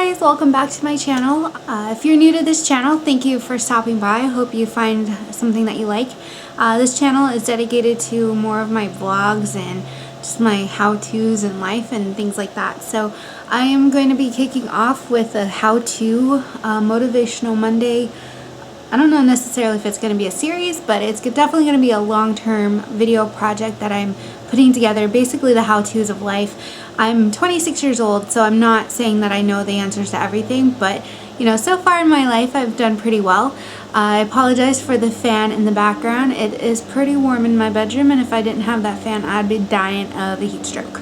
guys, welcome back to my channel. If you're new to this channel, thank you for stopping by. I hope you find something that you like. This channel is dedicated to more of my vlogs and just my how-tos in life and things like that. So I am going to be kicking off with a how-to Motivational Monday. I don't know necessarily if it's going to be a series, but it's definitely going to be a long-term video project that I'm putting together, basically the how-tos of life. I'm 26 years old, so I'm not saying that I know the answers to everything, but you know, so far in my life I've done pretty well. I apologize for the fan in the background. It is pretty warm in my bedroom, and if I didn't have that fan, I'd be dying of a heat stroke.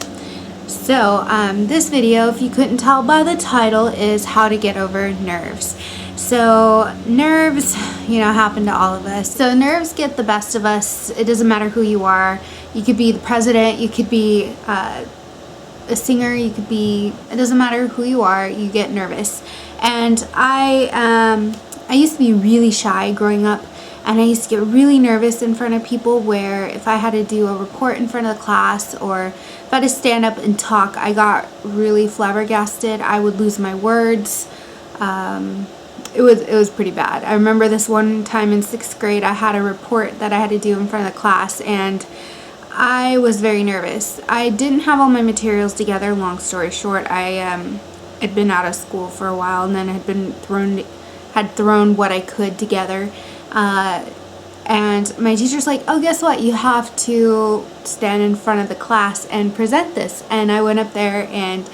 So this video, if you couldn't tell by the title, is how to get over nerves. So nerves, you know, happen to all of us. So nerves get the best of us. It doesn't matter who you are. You could be the president, you could be a singer, you could be, it doesn't matter who you are, you get nervous. And I used to be really shy growing up, and I used to get really nervous in front of people, where if I had to do a report in front of the class or if I had to stand up and talk, I got really flabbergasted. I would lose my words. It was pretty bad. I remember this one time in 6th grade, I had a report that I had to do in front of the class, and I was very nervous. I didn't have all my materials together. Long story short, I had been out of school for a while, and then had thrown what I could together. And my teacher's like, "Oh, guess what? You have to stand in front of the class and present this." And I went up there and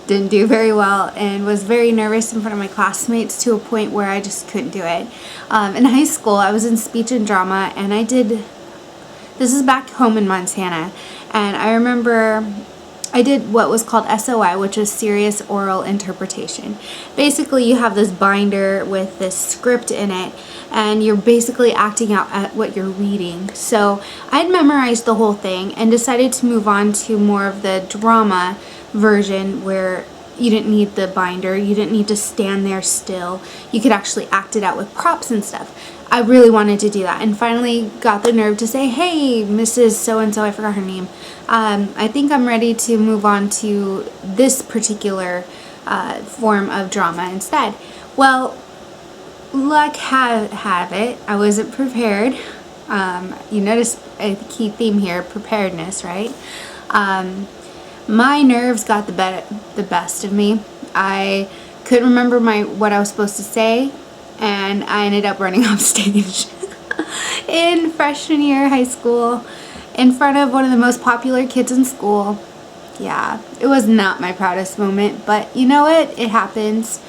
didn't do very well, and was very nervous in front of my classmates, to a point where I just couldn't do it. In high school, I was in speech and drama, and this is back home in Montana, and I remember I did what was called SOI, which is Serious Oral Interpretation. Basically, you have this binder with this script in it, and you're basically acting out at what you're reading. So I had memorized the whole thing and decided to move on to more of the drama version, where you didn't need the binder, you didn't need to stand there still, you could actually act it out with props and stuff. I really wanted to do that, and finally got the nerve to say, "Hey, Mrs. So-and-so," I forgot her name, I think I'm ready to move on to this particular form of drama instead. Well, luck have it, I wasn't prepared. You notice a key theme here, preparedness, right? My nerves got the best of me. I couldn't remember what I was supposed to say, and I ended up running off stage in freshman year of high school in front of one of the most popular kids in school. Yeah, it was not my proudest moment, but you know what? It happens.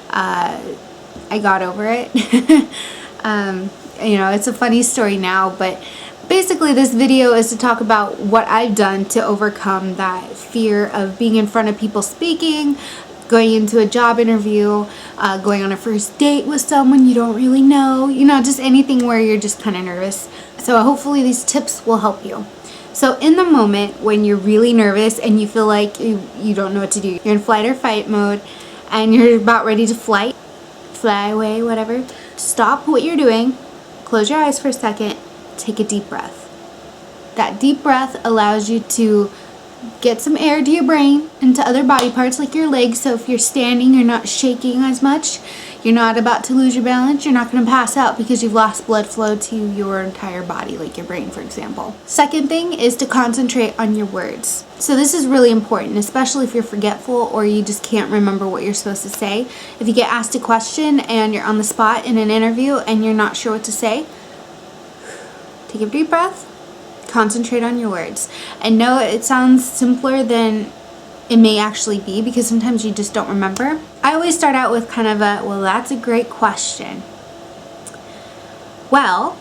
I got over it. You know, it's a funny story now, but basically this video is to talk about what I've done to overcome that fear of being in front of people speaking, going into a job interview, going on a first date with someone you don't really know, you know, just anything where you're just kind of nervous. So hopefully these tips will help you. So in the moment when you're really nervous and you feel like you don't know what to do, you're in flight or fight mode, and you're about ready to fly away, whatever, stop what you're doing, close your eyes for a second, take a deep breath. That deep breath allows you to get some air to your brain and to other body parts like your legs, so if you're standing, you're not shaking as much, you're not about to lose your balance, you're not going to pass out because you've lost blood flow to your entire body, like your brain, for example. Second thing is to concentrate on your words. So this is really important, especially if you're forgetful or you just can't remember what you're supposed to say. If you get asked a question and you're on the spot in an interview and you're not sure what to say, take a deep breath, concentrate on your words. I know it sounds simpler than it may actually be, because sometimes you just don't remember. I always start out with kind of well, that's a great question. Well,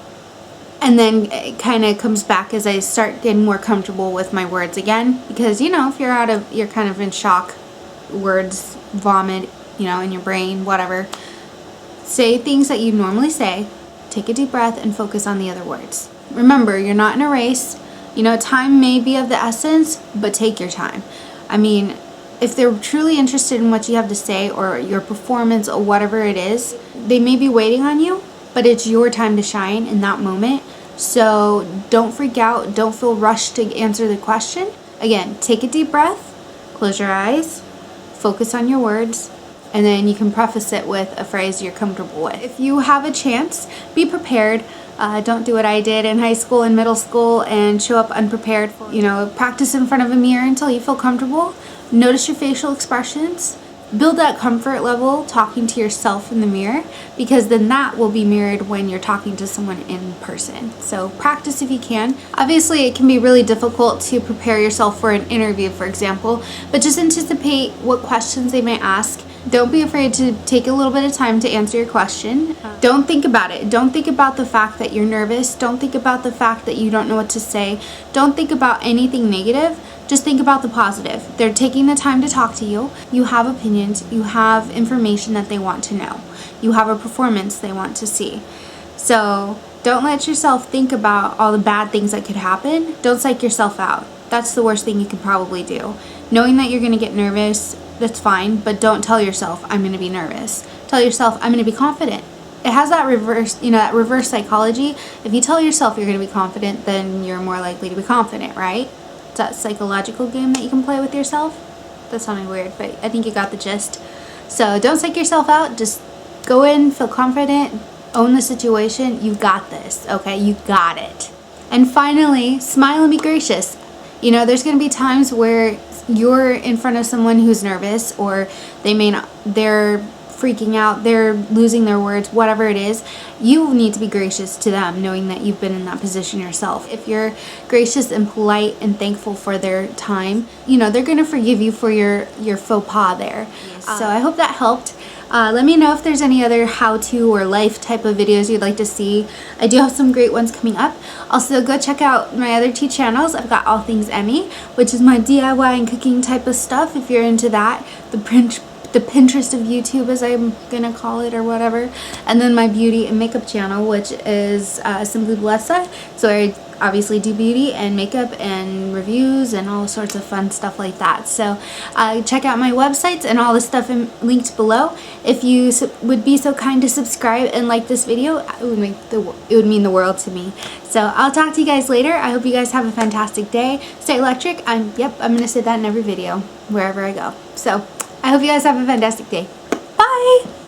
and then it kind of comes back as I start getting more comfortable with my words again, because you know, if you're kind of in shock, words vomit, you know, in your brain, whatever. Say things that you normally say, take a deep breath, and focus on the other words. Remember, you're not in a race. You know, time may be of the essence, but take your time. I mean, if they're truly interested in what you have to say or your performance or whatever it is, they may be waiting on you, but it's your time to shine in that moment. So don't freak out. Don't feel rushed to answer the question. Again, take a deep breath, close your eyes, focus on your words, and then you can preface it with a phrase you're comfortable with. If you have a chance, be prepared. Don't do what I did in high school and middle school and show up unprepared. Practice in front of a mirror until you feel comfortable. Notice your facial expressions. Build that comfort level talking to yourself in the mirror, because then that will be mirrored when you're talking to someone in person. So practice if you can. Obviously, it can be really difficult to prepare yourself for an interview, for example, but just anticipate what questions they might ask. Don't be afraid to take a little bit of time to answer your question. Don't think about it. Don't think about the fact that you're nervous. Don't think about the fact that you don't know what to say. Don't think about anything negative. Just think about the positive. They're taking the time to talk to you. You have opinions. You have information that they want to know. You have a performance they want to see. So don't let yourself think about all the bad things that could happen. Don't psych yourself out. That's the worst thing you could probably do. Knowing that you're going to get nervous, that's fine, but don't tell yourself, I'm going to be nervous. Tell yourself, I'm going to be confident. It has that reverse psychology. If you tell yourself you're going to be confident, then you're more likely to be confident, right? It's that psychological game that you can play with yourself. That sounded weird, but I think you got the gist. So don't psych yourself out. Just go in, feel confident, own the situation. You got this, okay? You got it. And finally, smile and be gracious. There's going to be times where you're in front of someone who's nervous, or they're freaking out, they're losing their words, whatever it is. You need to be gracious to them, knowing that you've been in that position yourself. If you're gracious and polite and thankful for their time, they're going to forgive you for your faux pas there. So I hope that helped. Let me know if there's any other how-to or life type of videos you'd like to see. I do have some great ones coming up. Also, go check out my other 2 channels. I've got All Things Emmy, which is my DIY and cooking type of stuff, if you're into that. The Pinterest of YouTube, as I'm gonna call it, or whatever. And then my beauty and makeup channel, which is Simply Blessa. So I obviously do beauty and makeup and reviews and all sorts of fun stuff like that. So check out my websites and all the stuff linked below. If you would be so kind to subscribe and like this video, it would mean the world to me. So I'll talk to you guys later. I hope you guys have a fantastic day. Stay electric. I'm gonna say that in every video wherever I go. So I hope you guys have a fantastic day. Bye!